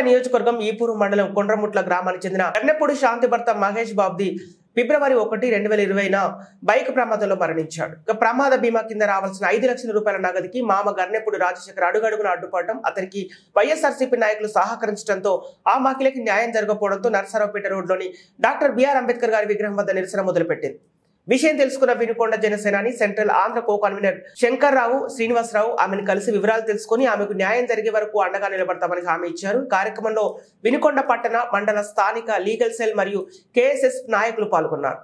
నియోజకవర్గం ఈపూరు మండలం కొండ్రముట్ల గ్రామానికి చెందిన గన్నెపూడి శాంతి భర్త మహేష్ బాబుది ఫిబ్రవరి 1, 2020న బైక్ ప్రమాదంలో మరణించాడు. ప్రమాద బీమా కింద రావాల్సిన 5 లక్షల రూపాయల నగదుకి మామ గన్నెపూడి రాజశేఖర్ అడుగడుగున అడ్డుపడటం, అతనికి వైఎస్ఆర్సీపీ నాయకులు సహకరించడంతో ఆ మహిళకి న్యాయం జరగకపోవడంతో నర్సరావుపేట రోడ్లోని డాక్టర్ బిఆర్ అంబేద్కర్ గారి విగ్రహం వద్ద నిరసన మొదలుపెట్టింది. విషయం తెలుసుకున్న వినుకొండ జనసేనాని central Andhra co convener Shankarrao Srinivasarao ఆమెను కలిసి వివరాలు తెలుసుకుని ఆమెకు న్యాయం జరిగే వరకు అండగా నిలబడతామని హామీ ఇచ్చారు. కార్యక్రమంలో వినుకొండ పట్టణ, మండల, స్థానిక లీగల్ సెల్ మరియు కేఎస్ఎస్ నాయకులు పాల్గొన్నారు.